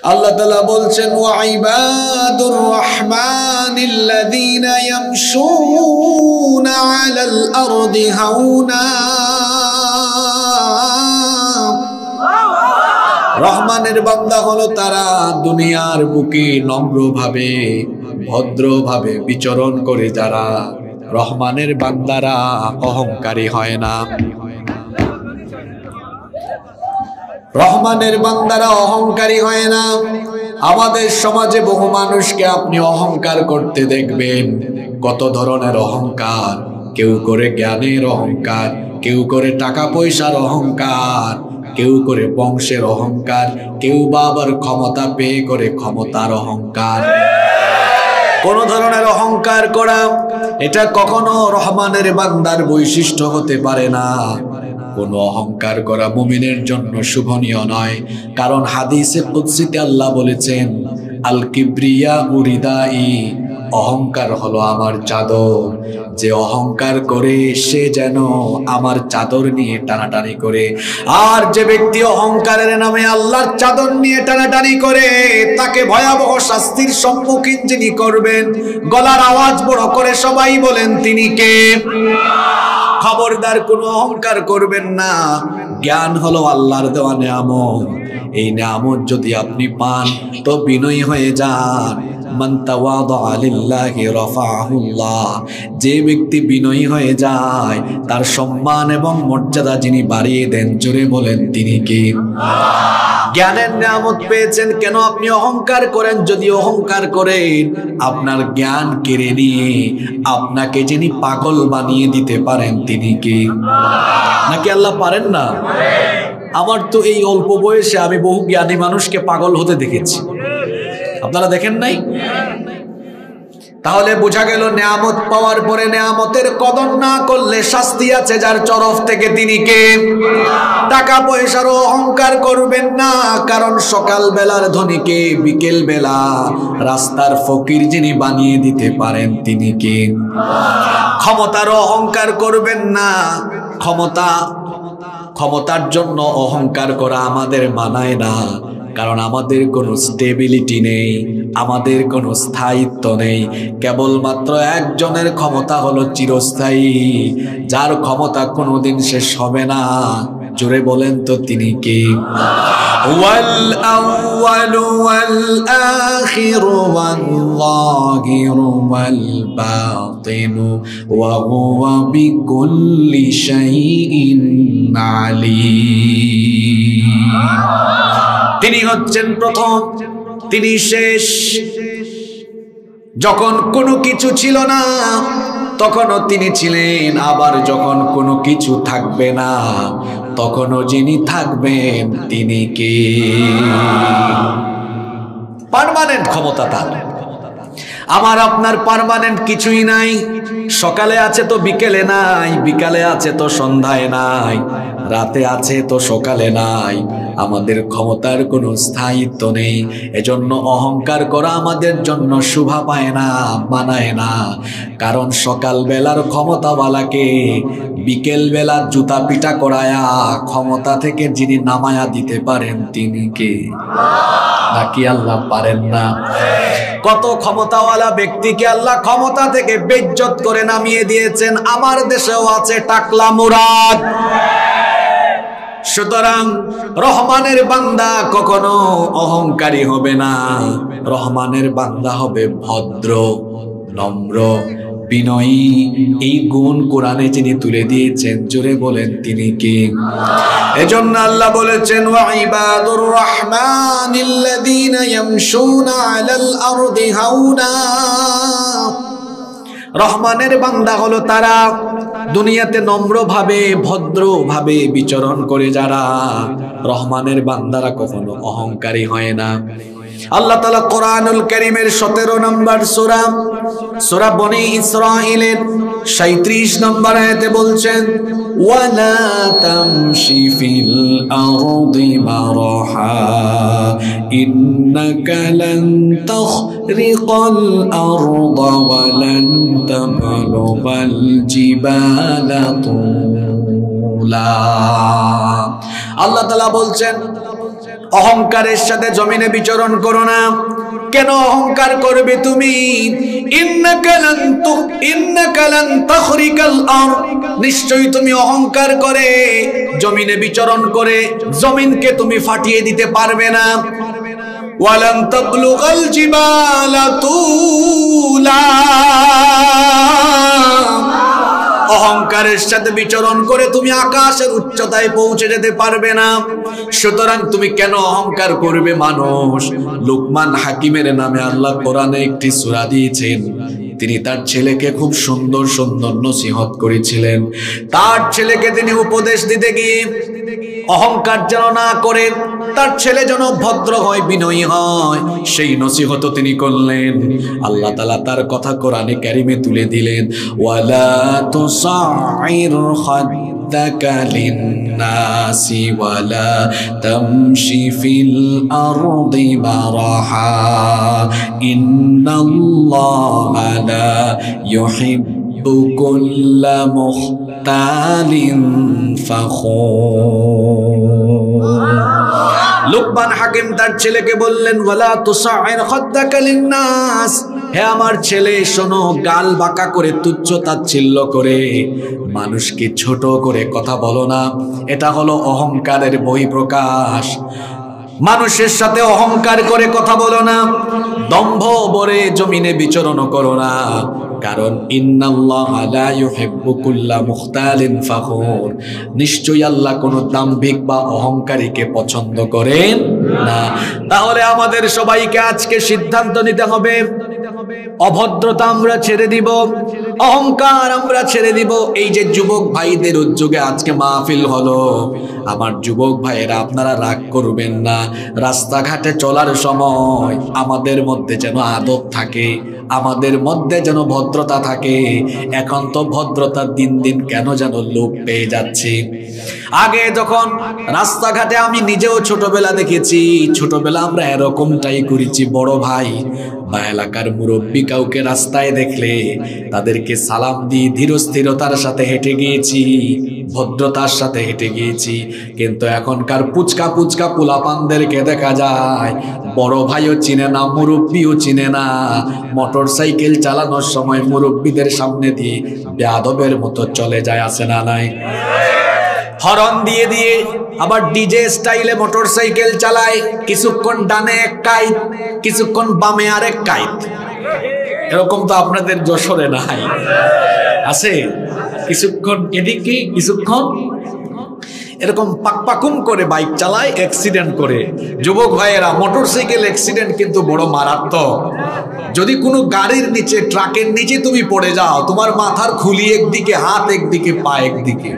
আল্লাহ তাআলা বলছেন ওয়া ইবাদুর রহমানিল্লাযীনা ইয়ামশুনা আলাল আরদি হাওনা, রহমানের বান্দা হলো তারা দুনিয়ার বুকে নম্রভাবে ভদ্রভাবে বিচরণ করে যারা। রহমানের বান্দারা অহংকারী হয় না, রহমানের বান্দারা অহংকারী হয় না। আমাদের সমাজে বহু মানুষকে আপনি অহংকার করতে দেখবেন। কত ধরনের অহংকার, কেউ করে জ্ঞানের অহংকার, কেউ করে টাকা পয়সার অহংকার, কেউ করে বংশের অহংকার, কেউ বা আবার ক্ষমতা পেয়ে করে ক্ষমতার অহংকার। কোন ধরনের অহংকার করা এটা কখনো রহমানের বান্দার বৈশিষ্ট্য হতে পারে না। কোন অহংকার করা মুমিনের জন্য শুভনীয় নয়, কারণ হাদিসে কুদসিতে আল্লাহ বলেছেন আল কিবরিয়া উরিদাই, অহংকার হলো আমার চাদর। যে অহংকার করে সে যেন আমার চাদর নিয়ে টানাটানি করে। আর যে ব্যক্তি অহংকারের নামে আল্লাহর চাদর নিয়ে টানাটানি করে তাকে ভয়াবহ শাস্তির সম্মুখীন যিনি করবেন। গলার আওয়াজ বড় করে সবাই বলেন তিনি কে? খবরদার কোনো অহংকার করবেন না। জ্ঞান হলো আল্লাহর দেওয়া নিয়ামত। এই নিয়ামত যদি আপনি পান তো বিনয়ী হয়ে যান। মান তাওয়াদা লিল্লাহি রাফাহুল্লাহ, যে ব্যক্তি বিনয়ী হয়ে যায় তার সম্মান এবং মর্যাদা যিনি বাড়িয়ে দেন, জোরে বলেন তিনি কে? জ্ঞানের নিয়ামত পেয়েছেন, কেন আপনি অহংকার করেন? যদি অহংকার করেন আপনার জ্ঞান কেড়ে নিয়ে আপনাকে যিনি পাগল বানিয়ে দিতে পারেন তিনি কে? নাকি আল্লাহ পারেন না? আমার তো এই অল্প বয়সে আমি বহু জ্ঞানী মানুষকে পাগল হতে দেখেছি, আপনারা দেখেন নাই? তাহলে বোঝা গেল নিয়ামত পাওয়ার পরে নিয়ামতের কদর না করলে শাস্তি আছে যার তরফ থেকে, তিনি কে? টাকা পয়সার অহংকার করবেন না, কারণ সকাল বেলার ধনীকে বিকেল বেলা রাস্তার ফকির যিনি বানিয়ে দিতে পারেন তিনি কে? ক্ষমতার অহংকার করবেন না। ক্ষমতার জন্য অহংকার করা আমাদের মানায় না, কারণ আমাদের কোনো স্টেবিলিটি নেই, আমাদের কোনো স্থায়িত্ব নেই। কেবলমাত্র একজনের ক্ষমতা হলো চিরস্থায়ী, যার ক্ষমতা কোনোদিন শেষ হবে না। জোরে বলেন তো তিনি কে? ওয়াল আউয়ালু ওয়াল আখিরু ওয়াল যাহিরু ওয়াল বাতিনু ওয়া হুয়া বিকুল্লি শাইইন আলীম। তিনি হচ্ছেন প্রথম, তিনি শেষ। যখন কোনো কিছু ছিল না তখনও তিনি ছিলেন, আবার যখন কোনো কিছু থাকবে না তখনও যিনি থাকবেন তিনি কে? পার্মানেন্ট ক্ষমতা তার। আমার আপনার পার্মানেন্ট কিছুই নাই। সকালে আছে তো বিকেলে নাই, বিকালে আছে তো সন্ধ্যায় নাই, রাতে আছে তো সকালে নাই। আমাদের ক্ষমতার কোনো স্থায়িত্ব নেই। এজন্য অহংকার করা আমাদের জন্য শোভা পায় না, মানায় না। কারণ সকাল বেলার ক্ষমতাওয়ালাকে বিকেল বেলা জুতা পিটা করায়া ক্ষমতা থেকে যিনি নামায়া দিতে পারেন তিনি কে? নাকি আল্লাহ পারেন না? কত ক্ষমতাওয়ালা ব্যক্তিকে আল্লাহ ক্ষমতা থেকে বেইজ্জত করে নামিয়ে দিয়েছেন। আমার দেশেও আছে টাকলা মুরাদ। সুতরাং রহমানের বান্দা কখনো অহংকারী হবে না। রহমানের বান্দা হবে ভদ্র, নম্র, বিনয়ী। এই গুণ কোরআনে যিনি তুলে দিয়েছেন, জোরে বলেন তিনি কে? এজন্য আল্লাহ বলেছেন ওয়া ইবাদুর রহমানিল্লাযীনা ইয়ামশুনা আলাল আরদি হাওনা। রহমানের বান্দা হলো তারা দুনিয়াতে নম্রভাবে ভদ্রভাবে বিচরণ করে যারা। রহমানের বান্দারা কখনো অহংকারী হয় না। আল্লাহ তাআলা কোরআনুল কারীমের 17 নম্বর সূরা, সূরা বনী ইসরাঈলের 37 নম্বর আয়াতে বলছেন ওয়ালা তামশি ফিল আরদি মারহা ইন্নাকা লান তাখরিকাল আরদা ওয়া লান তাবলুগাল জিবালা তুলা। আল্লাহ তাআলা বলছেন অহংকারের সাথে জমিনে বিচরণ করো না। কেন অহংকার করবে তুমি? ইন্নাকা লান তাখরিকাল আরদ, নিশ্চয়ই তুমি অহংকার করে জমিনে বিচরণ করে জমিনকে তুমি ফাটিয়ে দিতে পারবে না। ওয়ালান তাবলুগাল জিবালা তুলা, অহংকারের সাথে বিচরণ করে তুমি আকাশের উচ্চতায় পৌঁছে যেতে পারবে না। সুতরাং তুমি কেন অহংকার করবে মানুষ? লুকমান হাকিমের নামে আল্লাহ কোরআনে একটি সূরা দিয়েছেন। তিনি তার ছেলেকে খুব সুন্দর সুন্দর নসিহত করেছিলেন। তার ছেলেকে তিনি উপদেশ দিতে গিয়ে অহংকার যেন না করে, তার ছেলে যেন ভদ্র হয়, বিনয়ী হয়, সেই নসিহত তিনি করলেন। আল্লাহ তাআলা তার কথা কোরআনে কারিমে তুলে দিলেন, ওয়ালা তুসাইর খাদ্দাকা লিন্নাসি ওয়ালা তামশি ফিল আরদি মারাহা ইন্নাল্লাহা লা ইউহিব্বু কুল্লা মুখতালিন ফাখুর। লুকমান হাকিম তার ছেলেকে বললেন, ওয়ালা তুসাইর খাদ্দাকা লিন্নাস, হে আমার ছেলে শোনো, গাল বাঁকা করে তুচ্ছ তাচ্ছিল্য করে মানুষকে ছোট করে কথা বলো না। এটা হলো অহংকারের বহিঃপ্রকাশ। মানুষের সাথে অহংকার করে কথা বলো না, দম্ভ ভরে জমিনে বিচরণ করো না। কারণ ইন্নাল্লাহা লা ইউহিব্বু কুল্লা মুখতালিন ফাখুর, নিশ্চয়ই আল্লাহ কোন দাম্ভিক বা অহংকারীকে পছন্দ করেন না। তাহলে আমাদের সবাইকে আজকে সিদ্ধান্ত নিতে হবে, অভদ্রতা আমরা ছেড়ে দিব, অহংকার আমরা ছেড়ে দিব। এই যে যুবক ভাইদের উদ্যোগে আজকে মাহফিল হলো, আমার যুবক ভাইয়েরা আপনারা রাগ করবেন না। রাস্তাঘাটে চলার সময় আমাদের মধ্যে যেন আদব থাকে, আমাদের মধ্যে যেন ভদ্রতা থাকে। এখন তো ভদ্রতা দিন দিন কেন যেন লোপ পেয়ে যাচ্ছে। আগে যখন রাস্তাঘাটে আমি নিজেও ছোটবেলা দেখেছি, ছোটবেলা আমরা এরকমটাই করেছি। বড় ভাই বা এলাকার মুরব্বী কাউকে রাস্তায় দেখলে তাদেরকে সালাম দিয়ে ধীরস্থিরতার সাথে হেঁটে গিয়েছি, ভদ্রতার সাথে হেঁটে গিয়েছি। কিন্তু এখনকার পুচকা পুচকা পোলাপানদেরকে দেখা যায় বড় ভাইও চিনে না, মুরব্বীও চিনে না। মোটর সাইকেল চালানোর সময় মুরব্বীদের সামনে দিয়ে বেয়াদবের মতো চলে যায়, আছে না নাই? হরন দিয়ে দিয়ে আবার ডিজে স্টাইলে মোটর সাইকেল চালায়, কিছুক্ষণ ডানে এক কাইত, কিছুক্ষণ বামে আরেক কাইত। এরকম তো আপনাদের যশোরে নাই, আছে? কিছুক্ষণ এদিকে, কিছুক্ষণ এরকম পাকপাকুম করে বাইক চালায়, অ্যাক্সিডেন্ট করে। যুবক ভাইয়েরা, মোটর সাইকেল অ্যাক্সিডেন্ট কিন্তু বড় মারাত্মক। যদি কোনো গাড়ির নিচে, ট্রাকের নিচে তুমি পড়ে যাও, তোমার মাথার খুলি একদিকে, হাত একদিকে, পা একদিকে,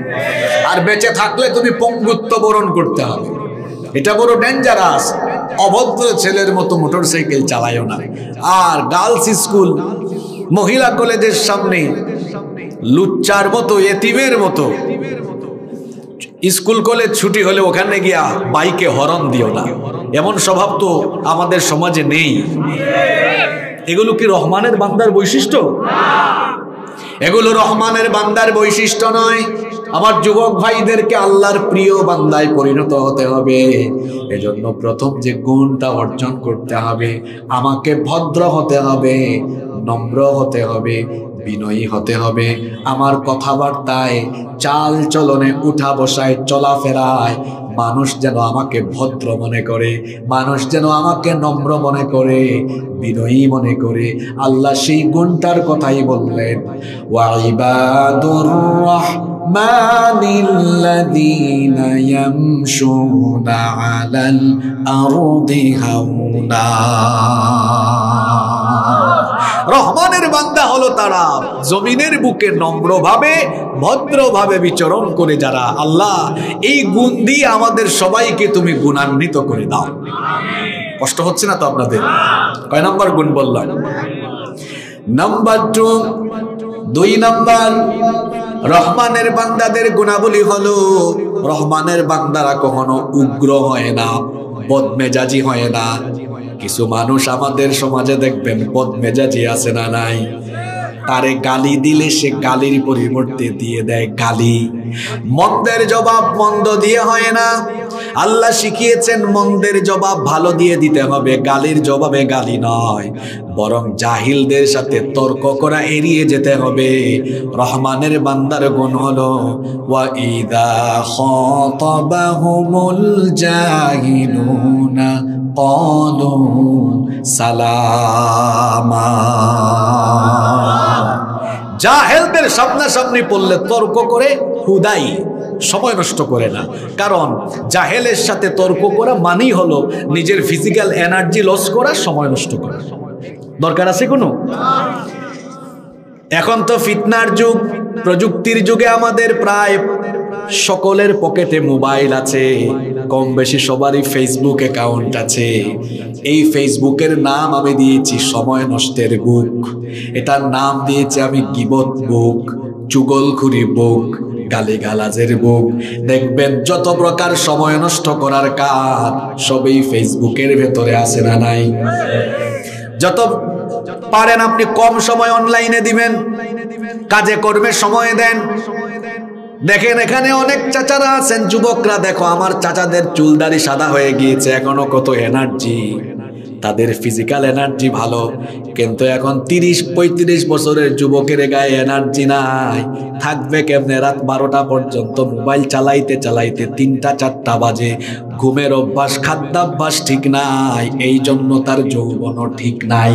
আর বেঁচে থাকলে তুমি পঙ্গুত্ব বরণ করতে হবে। এটা বড় ডেঞ্জারাস। অভদ্র ছেলের মতো মোটর সাইকেল চালায়ও না। আর গার্লস স্কুল, মহিলা কলেজের সামনে লুচ্চার মতো, এতিমের মতো স্কুল কলেজ ছুটি হলে ওখানে গিয়া বাইকে হরন দিও না। এমন স্বভাব তো আমাদের সমাজে নেই। এগুলো কি রহমানের বান্দার বৈশিষ্ট্য? এগুলো রহমানের বান্দার বৈশিষ্ট্য নয়। আমার যুবক ভাইদেরকে আল্লাহর প্রিয় বান্দায় পরিণত হতে হবে। এজন্য প্রথম যে গুণটা অর্জন করতে হবে, আমাকে ভদ্র হতে হবে, নম্র হতে হবে, বিনয়ী হতে হবে। আমার কথাবার্তায়, চাল চলনে, উঠা বসায়, চলাফেরায় মানুষ যেন আমাকে ভদ্র মনে করে, মানুষ যেন আমাকে নম্র মনে করে, বিনয়ী মনে করে। আল্লাহ সেই গুণটার কথাই বললেন, ওয়া ইবাদুর রাহমানিল্লাযীনা ইয়ামশুনা আলাল আরদি হাওনা। রহমানের বান্দা হলো তারা জমিনের বুকে নম্রভাবে, ভদ্রভাবে বিচরণ করে যারা। আল্লাহ, এই গুণ দিয়ে আমাদের সবাইকে তুমি গুণান্বিত করে দাও। কষ্ট হচ্ছে না তো আপনাদের? কয় নাম্বার গুণ বললাম? নাম্বার 2। 2 নাম্বার, রহমানের বান্দাদের গুণাবলী হলো, রহমানের বান্দারা কখনো উগ্র হয় না, বদমেজাজি হয় না। কিছু মানুষ আমাদের সমাজে দেখবেন বদমেজাজি আছে না নাই? তারে গালি দিলে সে গালির পরিবর্তে দিয়ে দেয় গালি। মন্দের জবাব মন্দ দিয়ে হয় না, আল্লাহ শিখিয়েছেন মন্দের জবাব ভালো দিয়ে দিতে হবে, গালির জবাবে গালি নয়। বরং জাহিলদের সাথে তর্ক করা এড়িয়ে যেতে হবে। রহমানের বান্দার গুণ হলো ওয়া ইদা খাতাবাহুমুল জাহিলুনা ক্বালু সালামা। জাহেলদের সামনাসামনি পড়লে তর্ক করে হুদাই, সময় নষ্ট করে না। কারণ জাহেলের সাথে তর্ক করা মানেই হলো নিজের ফিজিক্যাল এনার্জি লস করা, সময় নষ্ট করা। দরকার আছে কোনো? এখন তো ফিতনার যুগ, প্রযুক্তির যুগে আমাদের প্রায় সকলের পকেটে মোবাইল আছে, কম বেশি সবারই ফেসবুক অ্যাকাউন্ট আছে। এই ফেসবুকের নাম আমি দিয়েছি সময় নষ্টের বুক, এটার নাম দিয়েছি আমি গীবত বুক, চুগলখুরি বুক, গালিগালাজের বুক। দেখবেন যত প্রকার সময় নষ্ট করার কাজ সবই ফেসবুকের ভেতরে আছে না নাই? যত পারেন আপনি কম সময় অনলাইনে দিবেন, কাজে কর্মে সময় দেন। দেখেন এখানে অনেক চাচারা আছেন, যুবকরা, দেখো আমার চাচাদের চুলদারি সাদা হয়ে গিয়েছে, এখনো কত এনার্জি, তাদের ফিজিক্যাল এনার্জি ভালো। কিন্তু এখন 30-35 বছরের যুবকের গায়ে এনার্জি নাই, থাকবে কেমনে? রাত 12টা পর্যন্ত মোবাইল চালাইতে চালাইতে 3টা-4টা বাজে। ঘুমের অভ্যাস, খাদ্যাভ্যাস ঠিক নাই, এই জন্য তার যৌবনও ঠিক নাই।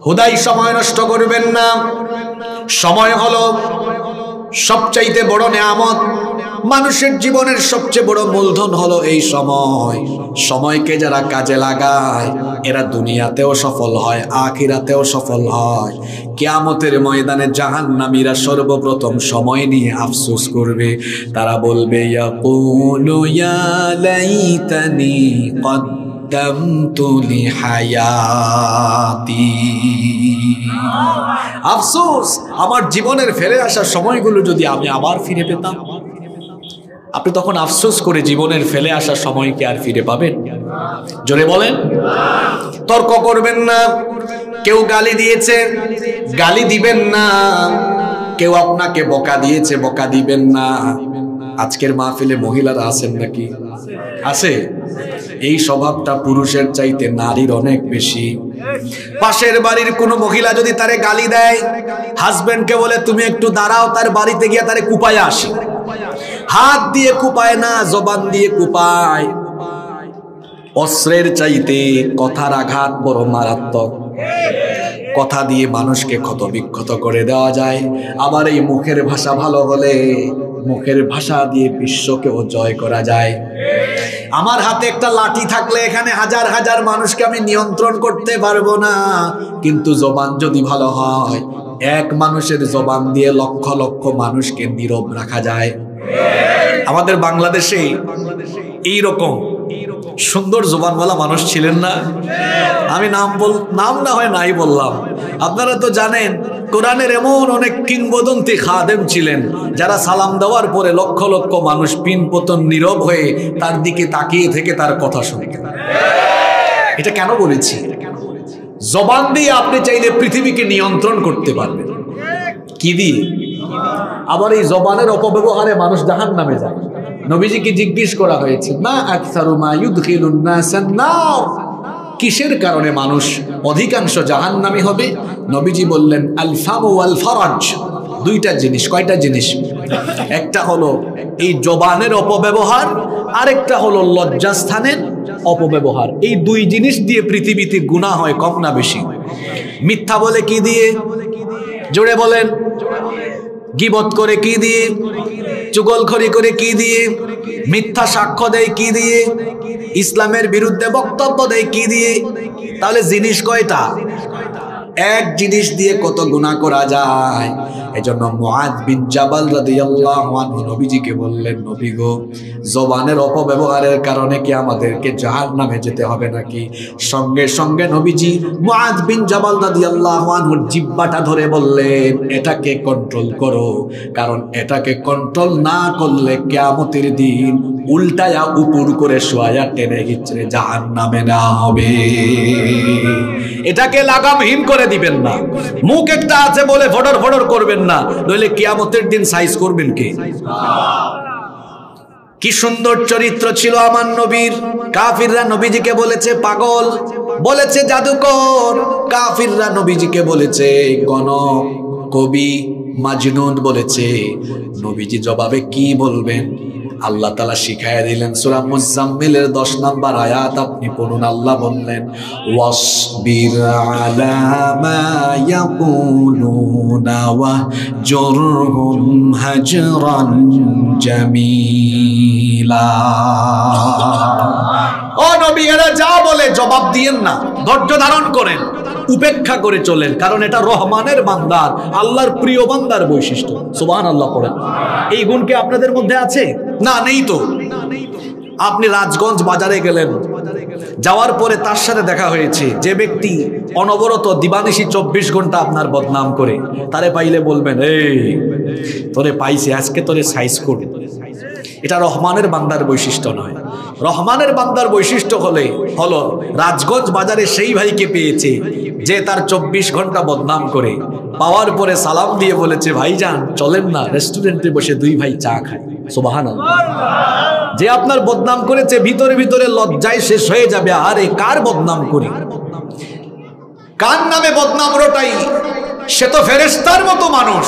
হুদাই সময় নষ্ট করবেন না। সময় হলো সবচাইতে বড় নেয়ামত। মানুষের জীবনের সবচেয়ে বড় মূলধন হলো এই সময়। সময়কে যারা কাজে লাগায় এরা দুনিয়াতেও সফল হয়, আখিরাতেও সফল হয়। কিয়ামতের ময়দানে জাহান্নামীরা সর্বপ্রথম সময় নিয়ে আফসোস করবে। তারা বলবে ইয়াকুলু ইয়া লাইতানি কদ্দামতু লিহায়াতি। আফসোস, আমার জীবনের ফেলে আসা সময়গুলো যদি আমি আবার ফিরে পেতাম। আপনি তখন আফসোস করে জীবনের ফেলে আসা সময়কে আর ফিরে পাবেন? জোরে বলেন। তর্ক করবেন না। কেউ গালি দিয়েছে, গালি দিবেন না। কেউ আপনাকে বকা দিয়েছে, বকা দিবেন না। আজকের মাহফিলে মহিলারা আছেন নাকি? আছে। এই স্বভাবটা পুরুষের চাইতে নারীর অনেক বেশি। পাশের বাড়ির কোনো মহিলা যদি তারে গালি দেয়, হাজবেন্ডকে বলে তুমি একটু দাঁড়াও, তার বাড়িতে গিয়ে তারে কুপায় আসি। হাত দিয়ে কুপায় না, জবান দিয়ে কুপায়। অস্ত্রের চাইতে কথার আঘাত বড় মারাত্মক। কথা দিয়ে মানুষকে ক্ষত বিক্ষত করে দেওয়া যায়। আবার এই মুখের ভাষা ভালো হলে মুখের ভাষা দিয়ে বিশ্বকেও জয় করা যায়। আমার হাতে একটা লাঠি থাকলে এখানে হাজার হাজার মানুষকে আমি নিয়ন্ত্রণ করতে পারবো না, কিন্তু জবান যদি ভালো হয়, এক মানুষের জবান দিয়ে লক্ষ লক্ষ মানুষকে নীরব রাখা যায়। আমাদের বাংলাদেশে এইরকম সুন্দর জবানওয়ালা মানুষ ছিলেন না? আমি নাম না হয় নাই বললাম। আপনারা তো জানেন কোরআনের এমন অনেক কিংবদন্তি খাদেম ছিলেন যারা সালাম দেওয়ার পরে লক্ষ লক্ষ মানুষ পিন পতন নীরব হয়ে তার দিকে তাকিয়ে থেকে তার কথা শুনতেন। এটা কেন বলেছি? জবান দিয়ে আপনি চাইলে পৃথিবীকে নিয়ন্ত্রণ করতে পারবেন। কি দিয়ে? আবার এই জবানের অপব্যবহারে মানুষ জাহান্নামে যায়। নবীজিকে জিজ্ঞেস করা হয়েছে, মা আকসারু মা ইউদখিলুন নাসান নার, কিসের কারণে মানুষ অধিকাংশ জাহান্নামী হবে? নবীজি বললেন আল ফামু ওয়াল ফারাজ। দুইটা জিনিস। কয়টা জিনিস? একটা হলো এই জবানের অপব্যবহার, আরেকটা হলো লজ্জাস্থানের অপব্যবহার। এই দুই জিনিস দিয়ে পৃথিবীতে গুনাহ হয়, কম না বেশি? মিথ্যা বলে কি দিয়ে? জোরে বলেন। গীবত করে কি দিয়ে? চুগলখড়ি করে কি দিয়ে? মিথ্যা সাক্ষ্য দেয় কি দিয়ে? ইসলামের বিরুদ্ধে বক্তব্য দেয় কি দিয়ে? তাহলে জিনিস কয়টা? এক জিনিস দিয়ে কত গুনাহ করা যায়। এজন্য মুআদ বিন জাবাল রাদিয়াল্লাহু আনহু নবীজিকে বললেন, নবী গো, জবানের অপব্যবহারের কারণে কি আমাদেরকে জাহান্নামে যেতে হবে নাকি? সঙ্গে সঙ্গে নবীজি মুআদ বিন জাবাল রাদিয়াল্লাহু আনহুর জিহ্বাটা ধরে বললেন, এটাকে কন্ট্রোল করো, কারণ এটাকে কন্ট্রোল না করলে কিয়ামতের দিন উল্টায়া উপর করে শোয়া টেনে হিচড়ে জাহান্নামে না হবে। এটাকে লাগামহীন করে দিবেন না। মুখ একটা আছে বলে ফডর ফডর করবেন না, নইলে কিয়ামতের দিন সাইজ করবেন কে? কি সুন্দর চরিত্র ছিল আমার নবীর। কাফিররা নবীজিকে বলেছে পাগল, বলেছে জাদুকর, কাফিররা নবীজিকে বলেছে গণক, কবি, মাজনুন বলেছে। নবীজি জবাবে কি বলবেন? আল্লাহ তাআলা শিখায়া দিলেন সূরা মুজাম্মিলের 10 নম্বর আয়াত আপনি পড়ুন। আল্লাহ বললেন ওয়াসবির আলা মা ইয়াকুলুনা ওয়াহজুরহুম হাজরান জামিলা। ও নবী, এরা যা বলে জবাব দিয়েন না, ধৈর্য ধারণ করেন, উপেক্ষা করে চলেন, কারণ এটা রহমানের বান্দার, আল্লাহর প্রিয় বান্দার বৈশিষ্ট্য। সুবহানাল্লাহ পড়েন। এই গুণ কি আপনাদের মধ্যে আছে? না, নেই তো। আপনি রাজগঞ্জ বাজারে গেলেন, যাওয়ার পরে তার সাথে দেখা হয়েছে যে ব্যক্তি অনবরত দিবানিশি 24 ঘন্টা আপনার বদনাম করে, তারে পাইলে বলবেন এই তোরে পাইছি, আজকে তোরে সাইজ করব। এটা রহমানের বান্দার বৈশিষ্ট্য নয়। রহমানের বান্দার বৈশিষ্ট্য হলো রাজগঞ্জ বাজারে সেই ভাইকে পেয়েছে যে তার 24 ঘন্টা বদনাম করে, পাওয়ার পরে সালাম দিয়ে বলেছে ভাইজান চলেন না রেস্টুরেন্টে বসে 2 ভাই চা খায়। সুবহানাল্লাহ। যে আপনার বদনাম করেছে ভিতরে ভিতরে লজ্জায় শেষ হয়ে যাবে, আরে কার বদনাম করি, কার নামে বদনাম রটাই, সে তো ফেরেশতার মতো মানুষ।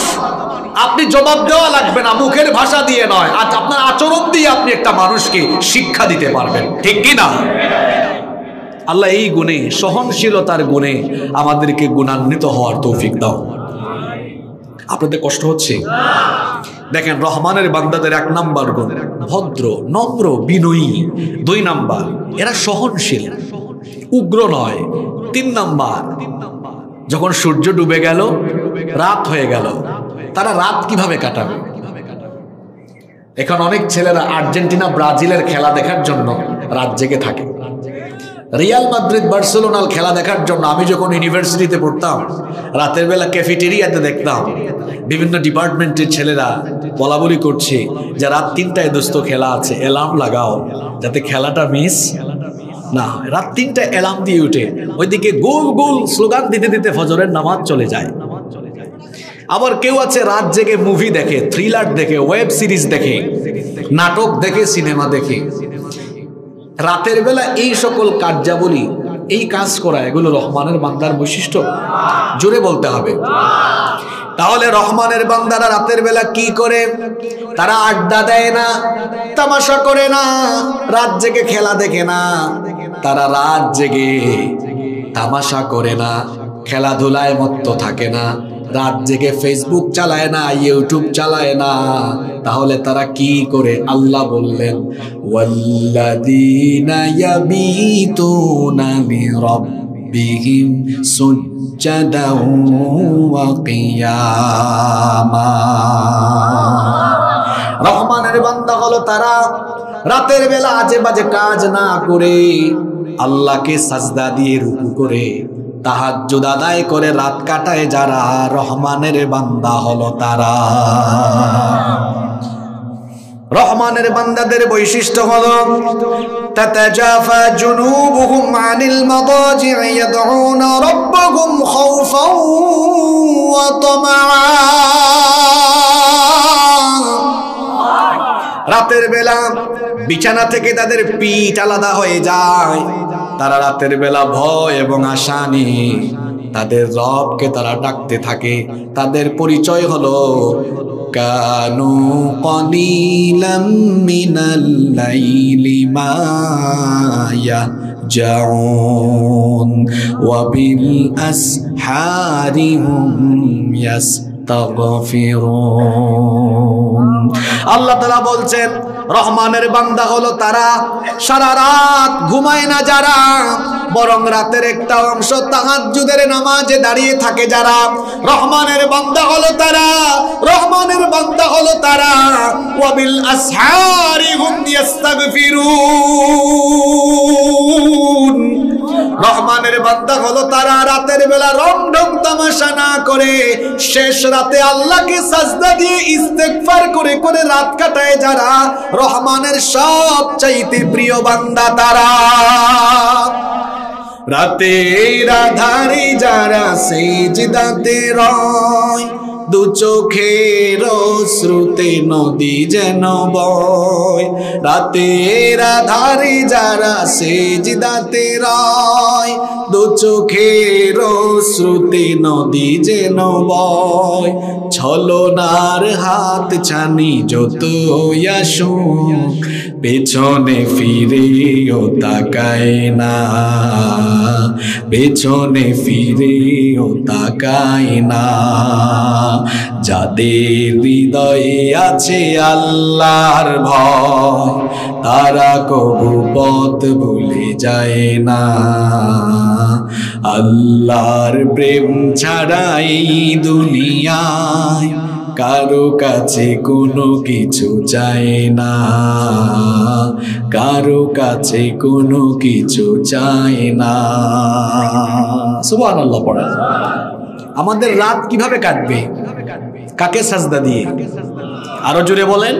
আপনি জবাব দেওয়া লাগবে না, মুখের ভাষা দিয়ে নয়, আজ আপনার আচরণ দিয়ে আপনি একটা মানুষকে শিক্ষা দিতে পারবেন, ঠিক কি না? আল্লাহ এই গুণে, সহনশীলতার গুণে আমাদেরকে গুণান্বিত হওয়ার তৌফিক দাও। আপনাদের কষ্ট হচ্ছে? দেখেন রহমানের বান্দাদের 1 নাম্বার গুণ ভদ্র, নম্র, বিনয়ী। 2 নাম্বার এরা সহনশীল, উগ্র নয়। 3 নাম্বার যখন সূর্য ডুবে গেল, রাত হয়ে গেল, তারা রাত কিভাবে কাটাবে? এখন অনেক ছেলেরা আর্জেন্টিনা ব্রাজিলের খেলা দেখার জন্য রাত জেগে থাকে। রিয়াল মাদ্রিদ বার্সেলোনার খেলা দেখার জন্য আমি যখন ইউনিভার্সিটিতে পড়তাম, রাতের বেলা ক্যাফেটেরিয়াতে দেখতাম বিভিন্ন ডিপার্টমেন্টের ছেলেরা বলাবলি করছে যে রাত 3টায় দোস্ত খেলা আছে, অ্যালার্ম লাগাও যাতে খেলাটা মিস না। রাত 3টায় অ্যালার্ম দিয়ে উঠে ওইদিকে গোল গোল স্লোগান দিতে দিতে ফজরের নামাজ চলে যায়। আবার কেউ আছে রাত জেগে মুভি দেখে, থ্রিলার দেখে, ওয়েব সিরিজ দেখে, নাটক দেখে, সিনেমা দেখে। রাতের বেলা এই সকল কার্যাবলী, এই কাজ করা, এগুলো রহমানের বান্দার বৈশিষ্ট্য? জোরে বলতে হবে। তাহলে রহমানের বান্দারা রাতের বেলা কি করে? তারা আড্ডা দেয় না, তামাশা করে না, রাত জেগে খেলা দেখে না। তারা রাত জেগে তামাশা করে না, খেলাধুলায় মত্ত থাকে না, রাত জেগে ফেসবুক চালায় না, ইউটিউব চালায় না। তাহলে তারা কি করে? আল্লাহ বললেন ওয়াল্লাযীনা ইয়াবিতুনা লিরাব্বিহিম সুজদাও ওয়া কিয়ামা। রহমানের বান্দা হলো তারা রাতের বেলা আজে বাজে কাজ না করে আল্লাহকে সাজদা দিয়ে রুকু করে তাহাজ্জুদ আদায় করে রাত কাটায় যারা, রহমানের বান্দা হলো তারা। রহমানের বান্দাদের বৈশিষ্ট্য হলো তাতাজাফা জুনুবুহুম আনিল মাদাজি'i ইয়াদউনা রাব্বাহুম খাওফান ওয়া তামাআ। রাতের বেলা বিছানা থেকে তাদের পিঠ আলাদা হয়ে যায়। তারা রাতের বেলা ভয় এবং আশা নিয়ে তাদের রবকে তারা ডাকতে থাকে। তাদের পরিচয় হলো কানু কলিলাম মিনাল লাইলি মা ইয়াহজাউন ওয়া বিল আসহারি হুম ইয়াস্তাগফিরুন। আল্লাহ তাআলা বলছেন রহমানের বান্দা হলো তারা সারা রাত ঘুমায় না যারা, বরং রাতের একটা অংশ তাহাজ্জুদের নামাজে দাঁড়িয়ে থাকে যারা। রহমানের বান্দা হলো তারা, রহমানের বান্দা হলো তারা ওয়াবিল আসহারি হুম ইস্তাগফিরুন। রহমানের বান্দা হলো তারা রাতের বেলা রংঢং তামাশা না করে শেষ রাতে আল্লাহকে সাজদা দিয়ে ইস্তেগফার করে করে রাত কাটায় যারা, রহমানের সবচাইতে প্রিয় বান্দা তারা। রাতের আধারে যারা সিজদাতে রয়, দু চোখের শ্রুতে নদী যেন বয়। রাতের আধারে যারা সিজদাতে রয়, দু চোখের শ্রুতে নদী যেন বয়। ছলনার হাত ছানি যতই আসুক, পেছনে ফিরেও তাকায় না, পেছনে ফিরেও তাকায় না। যাদের হৃদয়ে আছে আল্লাহর ভয়, তারা কবু পথ ভুলে যায় না। আল্লাহর প্রেম ছাড়াই দুনিয়ায় কারো কাছে কোনো কিছু চায় না, কারো কাছে কোনো কিছু চায় না। সুবহানাল্লাহ পড়া। আমাদের রাত কিভাবে কাটবে? কাকে সাজদা দিয়ে? আরো জোরে বলেন।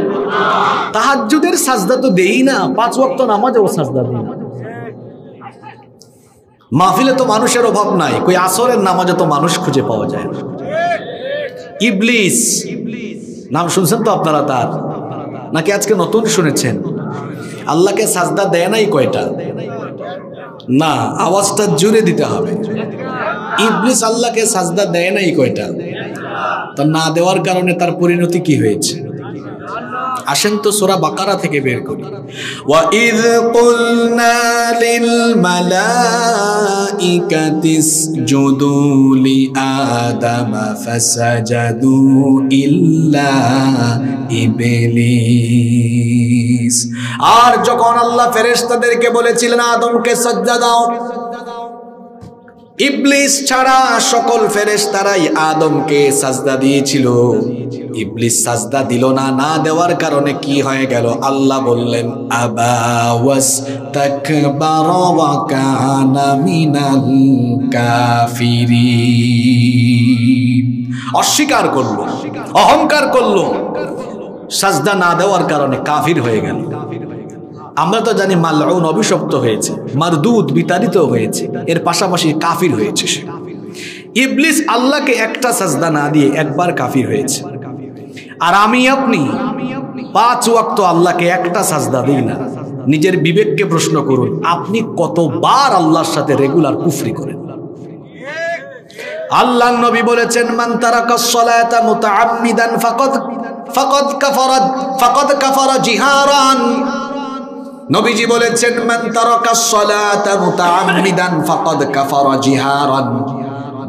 তাহাজ্জুদের সাজদা তো দেই না, 5 ওয়াক্ত নামাজেও সাজদা দিই না। মাহফিলে তো মানুষের অভাব নাই, কই আসরের নামাজে তো মানুষ খুঁজে পাওয়া যায় না। ইবলিস নাম শুনছেন তো আপনারা তার, নাকি আজকে নতুন শুনেছেন? আল্লাহকে সাজদা দেয় নাই কয়টা? না, আওয়াজটা জুড়ে দিতে হবে। ইবলিস আল্লাহকে সাজদা দেয় নাই কয়টা? তা না দেওয়ার কারণে তার পরিণতি কি হয়েছে? আসেন তো সূরা বাকারা থেকে বের করি। ওয়া ইয কুলনা লিল মালাইকাতি ইসজুদু লি আদামা ফাসাজাদু ইল্লা ইবলিস। আর যখন আল্লাহ ফেরেশতাদেরকে বলেছিলেন আদমকে সাজদা দাও, ইবলিস ছাড়া সকল ফেরেশতারাই আদমকে সাজদা দিয়েছিল। ইবলিস সাজদা দিল না, না দেওয়ার কারণে কি হয়ে গেল? আল্লাহ বললেন আবা ওয়াস্তাকবারা ওয়া কানা মিনাল কাফিরিন। অস্বীকার করলো, অহংকার করলো, সাজদা না দেওয়ার কারণে কাফির হয়ে গেল। আমরা তো জানি মালউন অভিশপ্ত হয়েছে, মারদুদ বিতাড়িত হয়েছে, এর পাশাপাশি কাফির হয়েছে সে। ইবলিস আল্লাহকে একটা সাজদা না দিয়ে একবার কাফির হয়েছে। আর আমি আপনি 5 ওয়াক্ত আল্লাহকে একটা সাজদা দিই না। নিজের বিবেককে প্রশ্ন করুন, আপনি কতবার আল্লাহর সাথে রেগুলার কুফরি করেন? আল্লাহর নবী বলেছেন মান তারাকাস সালাতা মুতাআম্মিদান ফাকাদ কাফারা জিহারান। নবীজি বলেছেন মান তারাকাস সালাতা মুতাআম্মিদান ফাকাদ কাফারা জিহারান।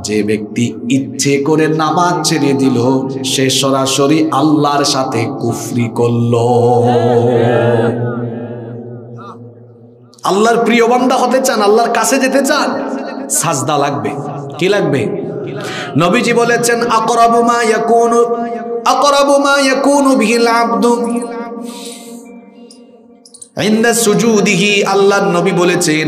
যে ব্যক্তি ইচ্ছে করে নামাজ ছেড়ে দিল, সে সরাসরি আল্লাহর সাথে কুফরি করলো। আল্লাহর প্রিয় বান্দা হতে চান, আল্লাহর কাছে যেতে চান, সাজদা লাগবে। কি লাগবে? নবীজি বলেছেন আকরাবু মা ইয়াকুনু বিহিল আবদু ইনদা সুজুদিহি। আল্লাহর নবী বলেছেন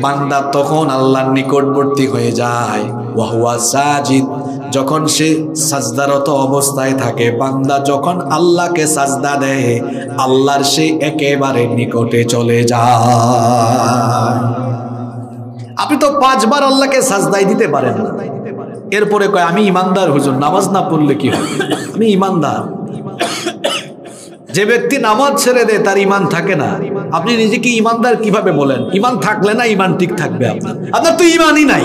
বান্দা তখন আল্লাহর নিকটবর্তী হয়ে যায়, ওয়া হুয়া সাজিদ, যখন সে সাজদারত অবস্থায় থাকে। বান্দা যখন আল্লাহকে সাজদা দেয়, আল্লাহর সে একেবারে নিকটে চলে যায়। আপনি তো 5 বার আল্লাহকে সাজদাই দিতে পারেন না, এরপরে কয় আমি ইমানদার হুজুর, নামাজ না পড়লে কি হবে? আমি ইমানদার। যে ব্যক্তি নামাজ ছেড়ে দেয় তার ইমান থাকে না। আপনি নিজেকে ইমানদার কিভাবে বলেন? ইমান থাকলে না ইমান ঠিক থাকবে আপনার তো ইমানই নাই।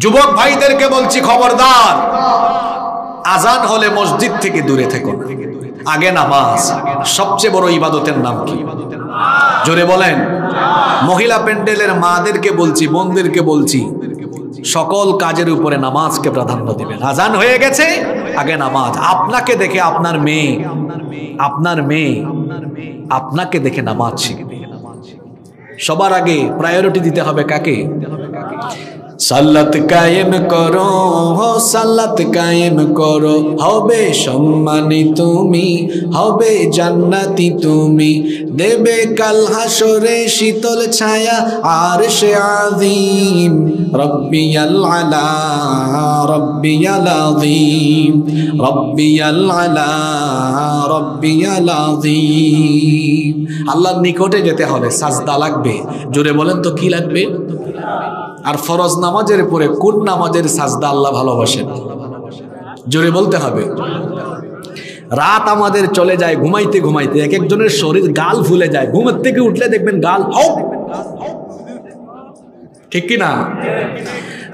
যুবক ভাইদেরকে বলছি খবরদার, আজান হলে মসজিদ থেকে দূরে থেকো না, আগে নামাজ। সবচেয়ে বড় ইবাদতের নাম কি? জোরে বলেন। মহিলা প্যান্ডেলের মাদেরকে বলছি, বোনদেরকে বলছি, সকল কাজের উপরে নামাজকে প্রাধান্য দিবেন। আজান হয়ে গেছে, আগে নামাজ। আপনাকে দেখে আপনার মেয়ে আপনাকে দেখে নামাজ শিখবে। সবার আগে প্রায়োরিটি দিতে হবে কাকে? সালাত কায়েম করো, সালাত কায়েম করো, হবে সম্মানী তুমি, হবে জান্নাতি তুমি, দেবে কাল হাসরে শীতল ছায়া আরশে আযীম। রব্বিয়াল আলা, রব্বিয়াল আযীম, রব্বিয়াল আলা, রব্বিয়াল আযীম। আল্লাহর নিকটে যেতে হলে সাজদা লাগবে। জোরে বলেন তো কি লাগবে? আর ফরজ নামাজের পরে কোন নামাজের সাজদা আল্লাহ ভালোবাসেন? জোরে বলতে হবে। রাত আমাদের চলে যায় ঘুমাইতে ঘুমাইতে, এক একজনের শরীর গাল ফুলে যায়, ঘুমের থেকে উঠলে দেখবেন গাল হপ, ঠিক কি না?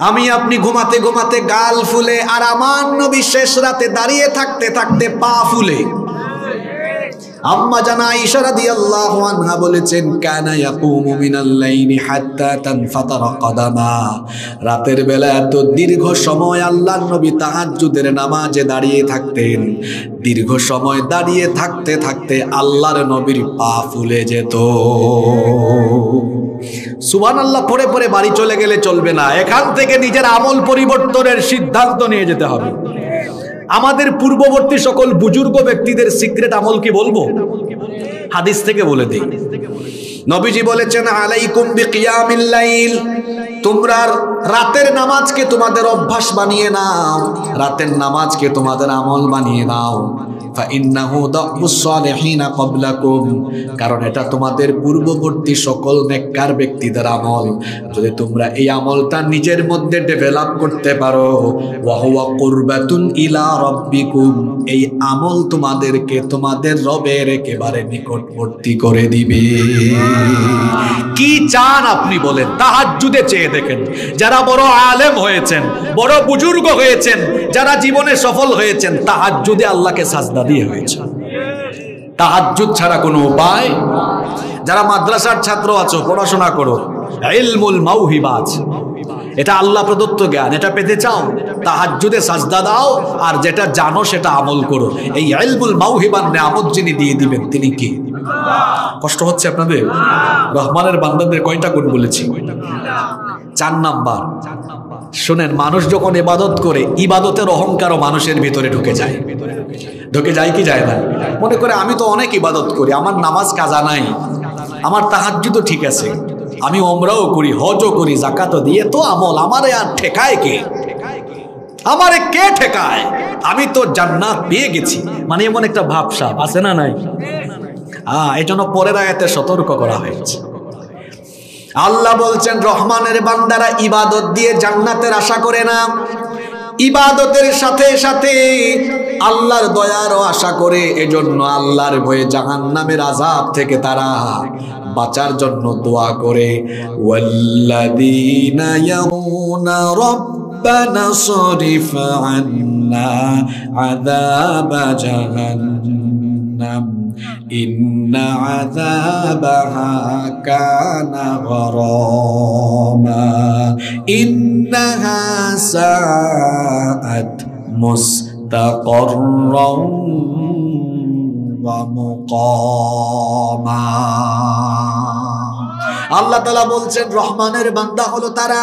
আমি আপনি ঘুমাতে ঘুমাতে গাল ফুলে, আর আমার নবী শেষ রাতে দাঁড়িয়ে থাকতে থাকতে পা ফুলে। আম্মা জানা আয়েশা রাদিয়াল্লাহু আনহা বলেছেন, কানা ইয়াকুমু মিনাল লাইলি হাত্তা তানফাতারা কদামা। রাতের বেলা এত দীর্ঘ সময় আল্লাহর নবী তাহাজ্জুদের নামাজে দাঁড়িয়ে থাকতেন। দীর্ঘ সময় দাঁড়িয়ে থাকতে থাকতে আল্লাহর নবীর পা ফুলে যেত। সুবহানাল্লাহ পড়ে পড়ে বাড়ি চলে গেলে চলবে না, এখান থেকে নিজের আমল পরিবর্তনের সিদ্ধান্ত নিয়ে যেতে হবে। আমাদের পূর্ববর্তী সকল বুজুর্গ ব্যক্তিদের সিক্রেট আমল কি বলবো? হাদিস থেকে বলে দিই। নবীজি বলেছেন, আলাইকুম বিকিয়ামিল লাইল, তোমরা রাতের নামাজকে তোমাদের অভ্যাস বানিয়ে নাও, রাতের নামাজকে তোমাদের আমল বানিয়ে নাও। ফাইন্নাহু দাবুস সালিহিনা ক্বাবলাকুম, কারণ এটা তোমাদের পূর্ববর্তী সকল নেককার ব্যক্তিদের আমল। যদি তোমরা এই আমলটা নিজের মধ্যে ডেভেলপ করতে পারো, ওয়া হুয়া কুরবাতুন ইলা রাব্বিকুম, এই আমল তোমাদেরকে তোমাদের রবের একেবারে নিকটবর্তী করে দিবে। কি চান আপনি বলেন? তাহাজ্জুদে চেয়ে দেখেন, যারা বড় আলেম হয়েছেন, বড় বুজুর্গ হয়েছেন, যারা জীবনে সফল হয়েছেন, তাহাজ্জুদে আল্লাহকে সাজদা দিয়ে হয়েছে। তাহাজ্জুদ ছাড়া কোনো উপায়। যারা মাদ্রাসার ছাত্র আছো, পড়াশোনা করো, ইলমুল মাওহিবা আছে, এটা আল্লাহ প্রদত্ত জ্ঞান, এটা পেতে চাও, তাহাজ্জুদে সাজদা দাও, আর যেটা জানো সেটা আমল করো। এই ইলমুল মাওহিবার নিয়ামত যিনি দিয়ে দিবেন তিনি কি? কষ্ট হচ্ছে আপনাদের? রহমানের বান্দাদের কয়টা গুণ বলেছি? 4 নাম্বার। শুনেন, মানুষ যখন ইবাদত করে, ইবাদতের অহংকারও মানুষের ভিতরে ঢুকে যায়। ঢুকে যায় কি যায় না? মনে করে আমি তো অনেক ইবাদত করি, আমার নামাজ কাজা নাই, আমার তাহাজ্জুদও ঠিক আছে, আমি ওমরাও করি, হজও করি, যাকাতও দিয়ে, তো আমল আমারে আর ঠেকায় কে? আমারে কে ঠেকায়? আমি তো জান্নাত পেয়ে গেছি, মানে এমন একটা ভাবসাব আছে না নাই? এই জন্য পরের আয়াতে সতর্ক করা হয়েছে। আল্লাহ বলছেন, রহমানের বান্দারা ইবাদত দিয়ে জান্নাতের আশা করে না, ইবাদতের সাথে সাথে আল্লাহর দয়ারও আশা করে। এজন্য আল্লাহর ভয়ে জাহান্নামের আযাব থেকে তারা বাঁচার জন্য দোয়া করে। ওয়াল্লাযীনা ইয়াকুনা রাব্বানা সরিফ আন্না আযাবা জাহান্নাম ইন্না আযাবাহা কানা গরামা ইন্নাহা সাআত মুস্তাকাররাম ওয়া মুকামা। আল্লাহ তাআলা বলছেন, রহমানের বান্দা হলো তারা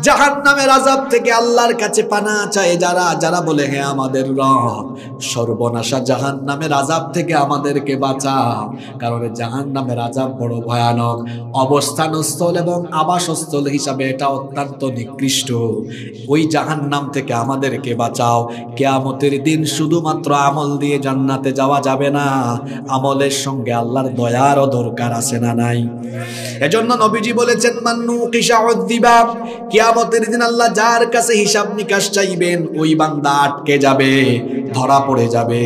জাহান্নামের আযাব থেকে আল্লাহর কাছে পানা চায় যারা, যারা বলে, হে আমাদের রব, সর্বনাশা জাহান্নামের আযাব থেকে আমাদেরকে বাঁচাও। কারণ জাহান্নামের আযাব বড় ভয়ানক, অবস্থানস্থল এবং আবাসস্থল হিসাবে এটা অত্যন্ত নিকৃষ্ট। ওই জাহান্নাম থেকে আমাদেরকে বাঁচাও। কিয়ামতের দিন শুধুমাত্র আমল দিয়ে জান্নাতে যাওয়া যাবে না, আমলের সঙ্গে আল্লাহর দয়ারও দরকার আছে না নাই? এজন্য নবীজি বলেছেন, মান্নু কিসা উযযিবা, কিয়ামতের দিন আল্লাহ যার কাছে হিসাব নিকাশ চাইবেন, ওই বান্দা আটকে যাবে, ধরা পড়ে যাবে,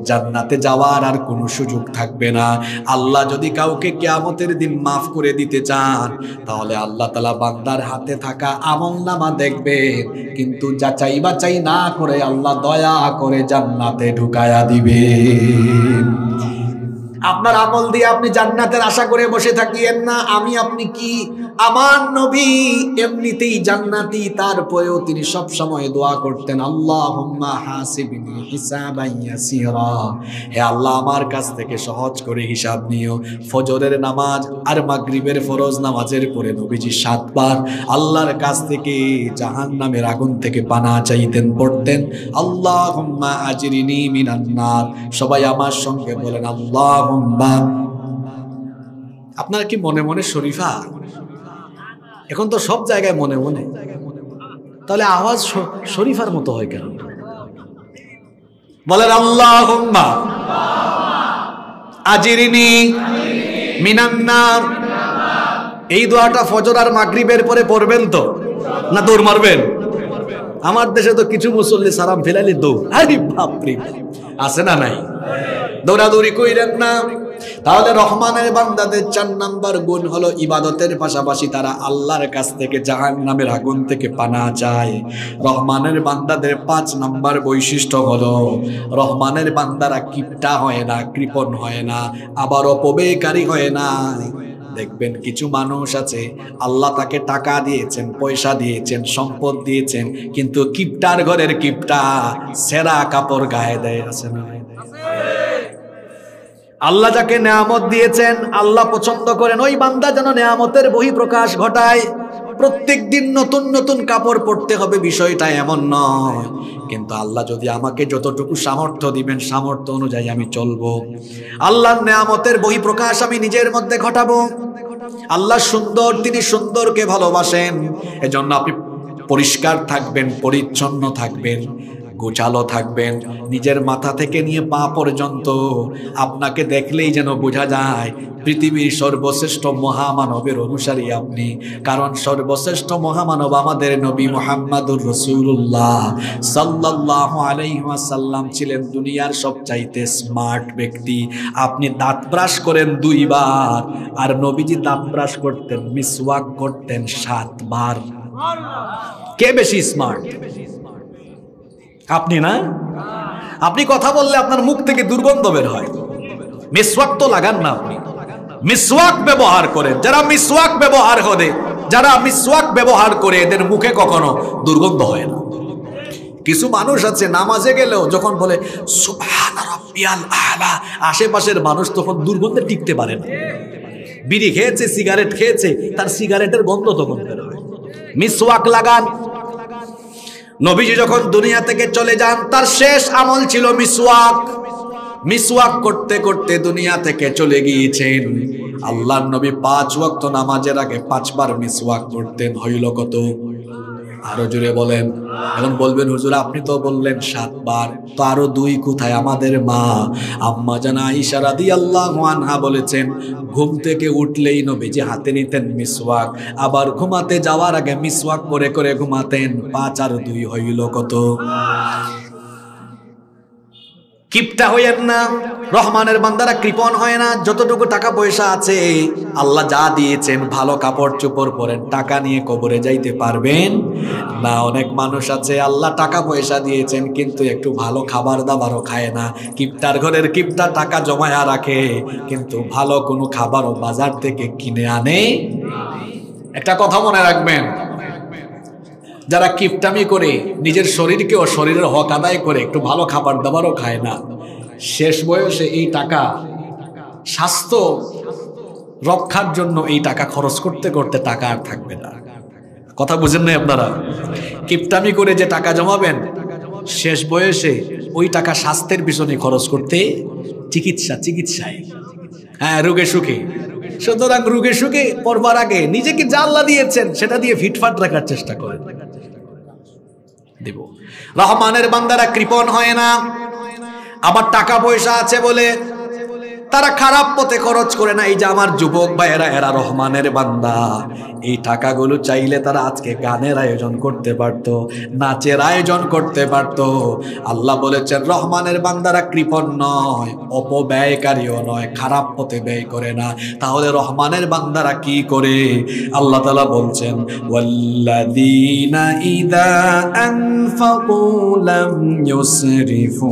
জান্নাতে যাওয়ার আর কোনো সুযোগ থাকবে না। আল্লাহ যদি কাউকে কিয়ামতের দিন মাফ করে দিতে চান, তাহলে আল্লাহ তাআলা বান্দার হাতে থাকা আমলনামা দেখবেন, কিন্তু যাচাই বাছাই না করে আল্লাহ দয়া করে জান্নাতে ঢুকায়া দিবেন। আপনার আমল দিয়ে আপনি জান্নাতের আশা করে বসে থাকিয়েন না। আমি আপনি কি? আমার নবী এমনিতেই জান্নাতি, তারপরেও তিনি সব সময় দোয়া করতেন, আল্লাহুম্মা হাসিবনি হিসাবান ইয়াসিরা, হে আল্লাহ আমার কাছ থেকে সহজ করে হিসাব নিও। ফজরের নামাজ আর মাগরিবের ফরজ নামাজের পরে নবীজি 7 বার আল্লাহর কাছ থেকে জাহান্নামের আগুন থেকে পানাহ চাইতেন, পড়তেন আল্লাহুম্মা আজরিনি মিনান নার। সবাই আমার সঙ্গে বলেন আল্লাহুম্মা। আপনারা কি মনে মনে শরীফা? এখন তো সব জায়গায় মনে মনে, তাহলে আওয়াজ শরীফার মতো হয় কেন? বলেন আল্লাহুম্মা আজরিনি মিনান নার। এই দোয়াটা ফজর আর মাগরিবের পরে পড়বেন তো, না দৌড় মারবেন? আমার দেশে তো কিছু মুসল্লি সালাম ফেলাইলে দৌড়। আরে বাপরে, আছে না নাই? দৌড়াদৌড়ি কইরেন না। তাহলে রহমানের বান্দাদের 4 নাম্বার গুণ হলো ইবাদতের পাশাপাশি তারা আল্লাহর কাছ থেকে জাহান্নামের আগুন থেকে পানাহ চায়। রহমানের বান্দাদের 5 নাম্বার বৈশিষ্ট্য হলো রহমানের বান্দারা কিপটা হয় না, কৃপণ হয় না, আবার অপব্যয়কারী হয় না। দেখবেন কিছু মানুষ আছে আল্লাহ তাকে টাকা দিয়েছেন, পয়সা দিয়েছেন, সম্পদ দিয়েছেন, কিন্তু কিপটার ঘরের কিপটা সেরা কাপড় গায়ে দেয়, আছে না? আল্লাহ যাকে নেয়ামত দিয়েছেন আল্লাহ পছন্দ করেন ওই বান্দা যেন নেয়ামতের বহিঃপ্রকাশ ঘটায়। প্রত্যেক দিন নতুন নতুন কাপড় পরতে হবে বিষয়টা এমন নয়, কিন্তু আল্লাহ যদি আমাকে যতটুকু সামর্থ্য দিবেন সামর্থ্য অনুযায়ী আমি চলবো। আল্লাহর নেয়ামতের বহিঃপ্রকাশ আমি নিজের মধ্যে ঘটাবো। আল্লাহ সুন্দর, তিনি সুন্দরকে ভালোবাসেন। এজন্য আপনি পরিষ্কার থাকবেন, পরিচ্ছন্ন থাকবেন, গোছালো থাকবেন। নিজের মাথা থেকে নিয়ে পা পর্যন্ত আপনাকে দেখলেই যেন বোঝা যায় পৃথিবীর সর্বশ্রেষ্ঠ মহামানবের অনুসারী আপনি। কারণ সর্বশ্রেষ্ঠ মহামানব আমাদের নবী মুহাম্মদুর রাসূলুল্লাহ সাল্লাল্লাহু আলাইহি ওয়াসাল্লাম ছিলেন দুনিয়ার সবচাইতে স্মার্ট ব্যক্তি। আপনি দাঁত ব্রাশ করেন 2 বার, আর নবীজি দাঁত ব্রাশ করতেন, মিসওয়াক করতেন 7 বার। কে বেশি স্মার্ট? আপনি না? আপনি কথা বললে আপনার মুখ থেকে দুর্গন্ধ বের হয়। মিসওয়াক তো লাগান না, আপনি মিসওয়াক ব্যবহার করেন। যারা মিসওয়াক ব্যবহার করে এদের মুখে কখনো দুর্গন্ধ হয় না। কিছু মানুষ আছে নামাজে গেলেও যখন বলে সুবহান রাব্বিয়াল আ'লা, আশেপাশের মানুষ তখন দুর্গন্ধে টিকতে পারে না। বিড়ি খেয়েছে, সিগারেট খেয়েছে, তার সিগারেটের গন্ধ তখন বের হয়। মিসওয়াক লাগান। নবীজি যখন দুনিয়া থেকে চলে যান তার শেষ আমল ছিল মিসওয়াক। মিসওয়াক করতে করতে দুনিয়া থেকে চলে গিয়েছেন। আল্লাহর নবী 5 ওয়াক্ত নামাজের আগে 5 বার মিসওয়াক করতেন। হইল কত? আরো জোরে বলেন। এখন বলবেন হুজুর আপনি তো বললেন 7 বার, তো আরো 2 কোথায়? আমাদের মা আম্মা জানা আয়েশা রাদিয়াল্লাহু আনহা বলেছেন ঘুম থেকে উঠলেই নবীজি হাতে নিতেন মিসওয়াক, আবার ঘুমাতে যাওয়ার আগে মিসওয়াক করে করে ঘুমাতেন। 5 আর 2 হইল কত? কিপটা হইয়েন না। রহমানের বান্দারা কৃপণ হয় না। যতটুকু টাকা পয়সা আছে আল্লাহ যা দিয়েছেন, ভালো কাপড় চোপড় পরেন, টাকা নিয়ে কবরে যাইতে পারবেন না। অনেক মানুষ আছে আল্লাহ টাকা পয়সা দিয়েছেন কিন্তু একটু ভালো খাবার দাবারও খায় না। কিপটার ঘরের কিপটা টাকা জমায়া রাখে কিন্তু ভালো কোনো খাবারও বাজার থেকে কিনে আনে। একটা কথা মনে রাখবেন, যারা কিপটামি করে নিজের শরীরকে ও শরীরের হক আদায় করে একটু ভালো খাবার দাবারও খায় না, শেষ বয়সে এই টাকা স্বাস্থ্য রক্ষার জন্য এই টাকা খরচ করতে করতে টাকা আর থাকবে না। কথা বুঝেন নাই আপনারা? কিপটামি করে যে টাকা জমাবেন শেষ বয়সে ওই টাকা স্বাস্থ্যের পিছনে খরচ করতে, চিকিৎসায়, হ্যাঁ, রোগে সুখে। সুতরাং রোগে সুখে পড়বার আগে নিজেকে যা আল্লাহ দিয়েছেন সেটা দিয়ে ফিটফাট রাখার চেষ্টা করেন। দেব রহমানের বান্দারা কৃপণ হয় না। আবার টাকা পয়সা আছে বলে তারা খারাপ পথে খরচ করে না। এই যে আমার যুবক ভাইয়েরা, এরা রহমানের বান্দা। এই টাকাগুলো চাইলে তারা আজকে গানের আয়োজন করতে পারতো, নাচের আয়োজন করতে পারতো। আল্লাহ বলেছেন রহমানের বান্দারা কৃপণ নয়, অপব্যয়কারীও নয়, খারাপ পথে ব্যয় করে না। তাহলে রহমানের বান্দারা কি করে? আল্লাহ তাআলা বলছেন ওয়াল্লাযীনা ইযা আনফাকু লাম ইউসরিফু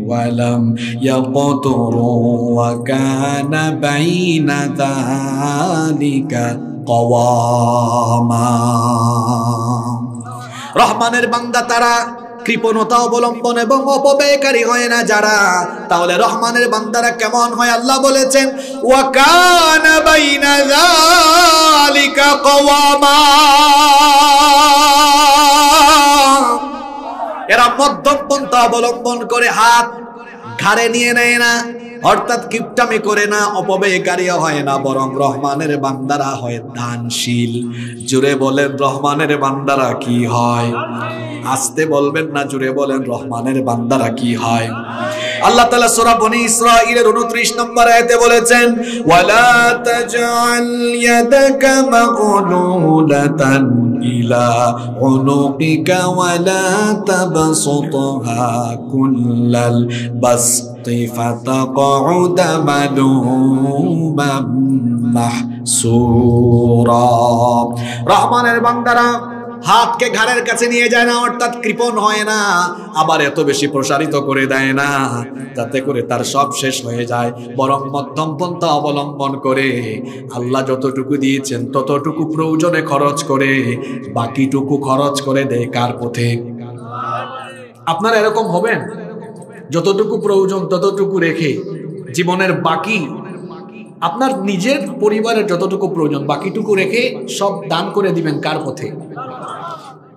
ওয়া লাম ইয়াকতুরু ওয়া কানা বাইনা যালিকা কওয়ামা। রহমানের বান্দা তারা কৃপণতা অবলম্বন এবং অপব্যয়কারী হয় না যারা, তাহলে রহমানের বান্দারা কেমন হয়? আল্লাহ বলেছেন ওয়া কানা বাইনা যালিকা কওয়ামা, এরা মধ্যম পন্থা অবলম্বন করে, হাত ঘাড়ে নিয়ে নেয় না, অর্থাৎ কিপটামি করে না, অপব্যয়কারী হয় না, বরং রহমানের বান্দারা হয় দানশীল। জুড়ে বলেন রহমানের বান্দারা কি হয়? আস্তে বলবেন না, জুড়ে বলেন রহমানের বান্দারা কি হয়? আল্লাহ তাআলা সূরা বনী ইসরাঈলের 29 নম্বর আয়াতে বলেছেন ওয়ালা তাজআল ইয়াদাকা মাগলুলাতান ইলা উনুকিকা ওয়ালা তাবসুতহা কুল্লাল বাসতি ফাতাকউদা মালুমান মাহসুরা। রহমানের বান্দারা হাতকে ঘাড়ের কাছে নিয়ে যায় না, অর্থাৎ কৃপণ হয় না, আবার এত বেশি প্রসারিত করে দেয় না যাতে করে তার সব শেষ হয়ে যায়, বরং মধ্যম পন্থা অবলম্বন করে আল্লাহ যতটুকু দিয়েছেন ততটুকু প্রয়োজনে খরচ করে, বাকিটুকু খরচ করে দেয় কার পথে? আপনারা এরকম হবেন যতটুকু প্রয়োজন ততটুকু রেখে জীবনের বাকি আপনার নিজের পরিবারের যতটুকু প্রয়োজন বাকিটুকু রেখে সব দান করে দিবেন কার পথে?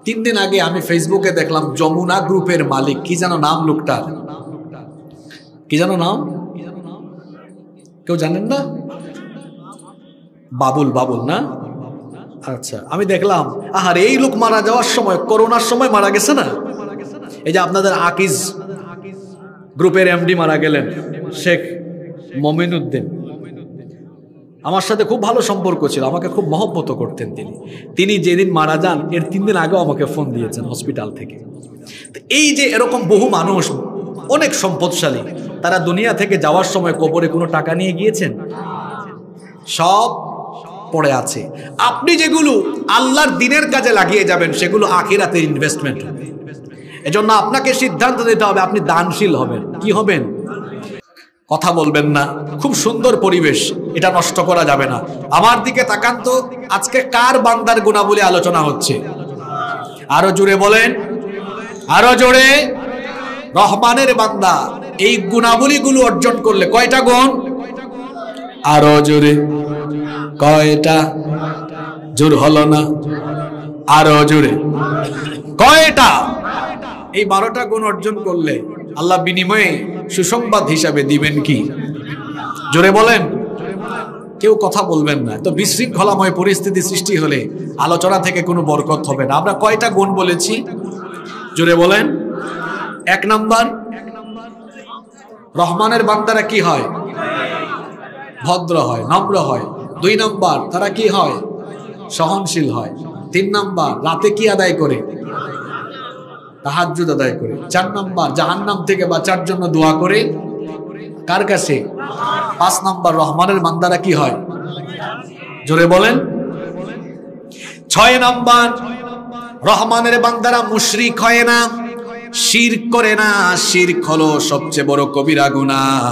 3 দিন আগে আমি ফেসবুকে দেখলাম যমুনা গ্রুপের মালিক, কি যেন নাম লোকটার, কি যেন নাম, কেউ জানেন না? বাবুল, বাবুল না? আচ্ছা, আমি দেখলাম আহার এই লোক মারা যাওয়ার সময়, করোনার সময় মারা গেছে না? এই যে আপনাদের আকিজ গ্রুপের এমডি মারা গেলেন, শেখ মমিনুদ্দিন, আমার সাথে খুব ভালো সম্পর্ক ছিল, আমাকে খুব মহব্বত করতেন তিনি যেদিন মারা যান এর 3 দিন আগেও আমাকে ফোন দিয়েছেন হসপিটাল থেকে। এই যে এরকম বহু মানুষ অনেক সম্পদশালী, তারা দুনিয়া থেকে যাওয়ার সময় কবরে কোনো টাকা নিয়ে গিয়েছেন? সব পড়ে আছে। আপনি যেগুলো আল্লাহর দ্বীনের কাজে লাগিয়ে যাবেন সেগুলো আখিরাতের ইনভেস্টমেন্ট হবে। এজন্য আপনাকে সিদ্ধান্ত নিতে হবে আপনি দানশীল হবেন। কি হবেন? কথা বলবেন না, খুব সুন্দর পরিবেশ, এটা নষ্ট করা যাবে না। আমার দিকে তাকান তো, আজকে কার বান্দার গুণাবলী আলোচনা হচ্ছে? আরো জোরে বলেন, আরো জোরে। রহমানের বান্দা এই গুণাবলীগুলো অর্জন করলে কয়টা গুণ? আরো জোরে। কয়টা? জোর হলো না, আরো জোরে। কয়টা? এই 12টা গুণ অর্জন করলে আল্লাহ বিনিময়ে সুসংবাদ হিসাবে দিবেন কি? জোরে বলেন। কেউ কথা বলবেন না, তো বিশৃঙ্খলাময় পরিস্থিতি সৃষ্টি হলে আলোচনা থেকে কোনো বরকত হবে না। আমরা কয়টা গুণ বলেছি? জোরে বলেন। 1 নাম্বার, রহমানের বান্দারা কি হয়? ভদ্র হয়, নম্র হয়। 2 নাম্বার, তারা কি হয়? সহনশীল হয়। 3 নাম্বার, রাতে কি আদায় করে? তাহাজ্জুদ আদায় করে। 4 নাম্বার, জাহান্নাম থেকে বাঁচার জন্য দোয়া করে। কার কাছে? 5 নাম্বার, রহমানের বান্দারা কি হয়? জোরে বলেন। 6 নাম্বার, রহমানের বান্দারা মুশরিক হয় না, শিরক করে না। শিরক হলো সবচেয়ে বড় কবিরা গুনাহ।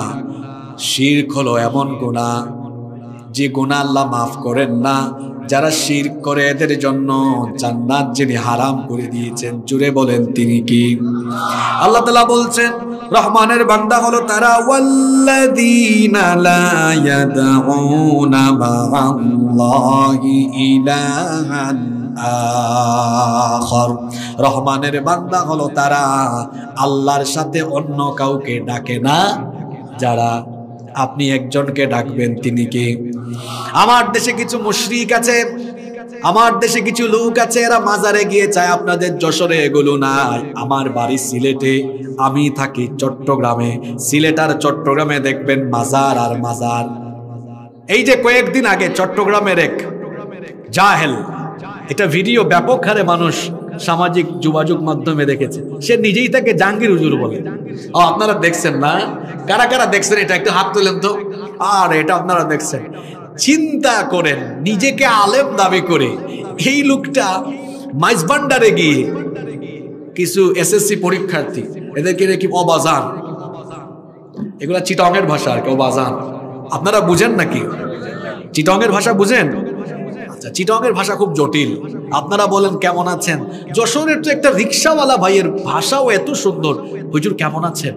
শিরক হলো এমন গুনাহ যে গুনাহ আল্লাহ মাফ করেন না। যারা শিরক করে এদের জন্য জান্নাত যিনি হারাম করে দিয়েছেন, জুড়ে বলেন তিনি কি? আল্লাহ তাআলা বলছেন রহমানের বান্দা হলো তারা ওয়াল্লাযীনা লা ইয়াদউনা মা'আল্লাহি ইলাহান আখার। রহমানের বান্দা হলো তারা আল্লাহর সাথে অন্য কাউকে ডাকে না। যারা আপনি একজনকে ডাকবেন, তিনি কে? আমার দেশে কিছু মুশরিক আছে, আমার দেশে কিছু লোক আছে, এরা মাজারে গিয়ে চায়। আপনাদের যশোরে এগুলো নাই। আমার বাড়ি সিলেটে, আমি থাকি চট্টগ্রামে। সিলেট আর চট্টগ্রামে দেখবেন মাজার আর মাজার। এই যে কয়েকদিন আগে চট্টগ্রামের এক জাহেল, এটা ভিডিও ব্যাপক হারে মানুষ সামাজিক যোগাযোগ মাধ্যমে দেখেছে। সে নিজেই তাকে জাহাঙ্গীর হুজুর বলে। আপনারা দেখছেন না? কারা কারা দেখছেন এটা একটু হাত তুলেন তো। আর এটা আপনারা দেখছেন। চিন্তা করেন, নিজেকে আলেম দাবি করে এই লোকটা মাইজবান্ডারে গিয়ে কিছু এসএসসি পরীক্ষার্থী, এদেরকে কি অবাজান, এগুলা চিটংয়ের ভাষা আর কেউ বাজান। আপনারা বুঝেন নাকি? চিটংয়ের ভাষা বুঝেন? আচ্ছা, চিটংয়ের ভাষা খুব জটিল। আপনারা বলেন কেমন আছেন, যশোরের তো একটা রিক্সাওয়ালা ভাইয়ের ভাষাও এত সুন্দর, হুজুর কেমন আছেন,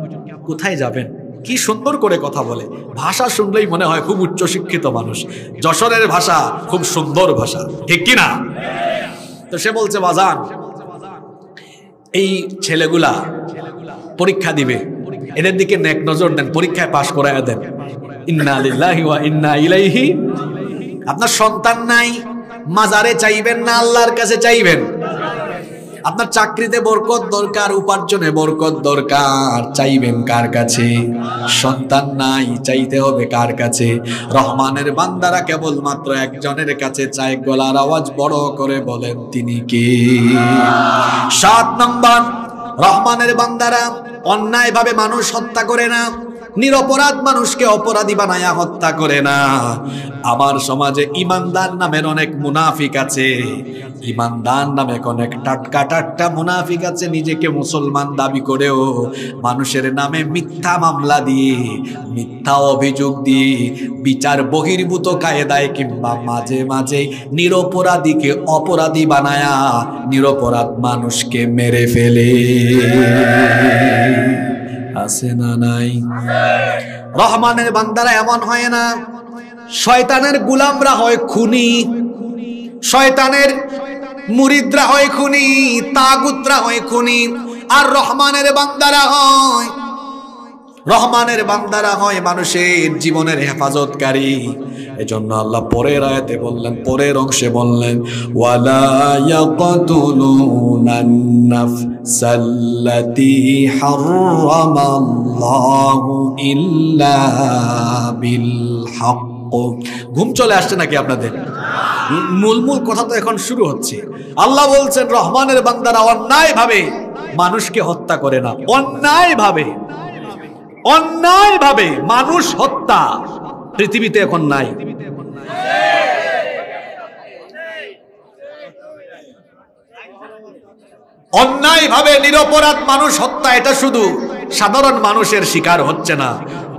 কোথায় যাবেন, কি সুন্দর করে কথা বলে। ভাষা শুনলেই মনে হয় খুব উচ্চ শিক্ষিত মানুষ। যশোরের ভাষা খুব সুন্দর ভাষা, ঠিক কি না? তো সে বলছে বাজান, এই ছেলেগুলা পরীক্ষা দিবে, এদের দিকে নেক নজর দেন, পরীক্ষায় পাশ করায় দেন। ইন্না লিল্লাহি ওয়া ইন্না ইলাইহি। আপনার সন্তান নাই, মাজারে চাইবেন না আল্লাহর কাছে চাইবেন? আপনার চাকরিতে বরকত দরকার, উপার্জনে বরকত দরকার, চাইবেন কার কাছে? সন্তান নাই, চাইতে হবে কার কাছে? রহমানের বান্দারা কেবলমাত্র একজনের কাছে চায়। গলার আওয়াজ বড় করে বলেন তিনি কে? 7 নম্বর, রহমানের বান্দারা অন্যায়ভাবে মানুষ হত্যা করে না, নিরপরাধ মানুষকে অপরাধী বানায়া হত্যা করে না। আমার সমাজে ইমানদার নামের অনেক মুনাফিক আছে, ইমানদার নামে অনেক টাটকা টাটকা মুনাফিক আছে, নিজেকে মুসলমান দাবি করেও মানুষের নামে মিথ্যা মামলা দিয়ে, মিথ্যা অভিযোগ দিয়ে, বিচার বহির্ভূত কায়দায় কিংবা মাঝে মাঝে নিরপরাধীকে অপরাধী বানায়া নিরপরাধ মানুষকে মেরে ফেলে। আছে না নাই? রহমানের বান্দারা এমন হয় না। শয়তানের গোলামরা হয় খুনি, শয়তানের মুরিদরা হয় খুনি, তাগুতরা হয় খুনি, আর রহমানের বান্দারা হয় মানুষের জীবনের হেফাজতকারী। এজন্য আল্লাহ পরের আয়াতে বললেন, পরের অংশে বললেন, ওয়ালা ইয়াকতুলুনান নাফসাল্লাতী হারামাল্লাহু ইল্লা বিল হক। ঘুম চলে আসছে নাকি আপনাদের? মূল কথা তো এখন শুরু হচ্ছে। আল্লাহ বলছেন রহমানের বান্দারা অন্যায় ভাবে মানুষকে হত্যা করে না। অন্যায় ভাবে মানুষ হত্যা পৃথিবীতে এখন নাই। অন্যায় ভাবে নিরপরাধ মানুষ হত্যা, এটা শুধু সাধারণ মানুষের শিকার হচ্ছে না,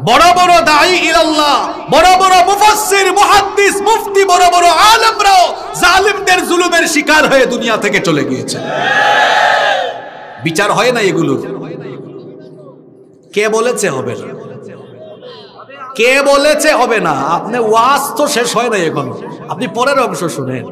বড় বড় দাঈ ইলাল্লাহ, বড় বড় মুফাসসির, মুহাদ্দিস, মুফতি, বড় বড় আলেমরাও জালিমদের জুলুমের শিকার হয়ে দুনিয়া থেকে চলে গিয়েছে। বিচার হয় না এগুলো। কে বলেছে হবে না? কে বলেছে হবে না? আপনি ওয়াজ তো শেষ হয় না এখন, আপনি পরের অংশ শুনেন।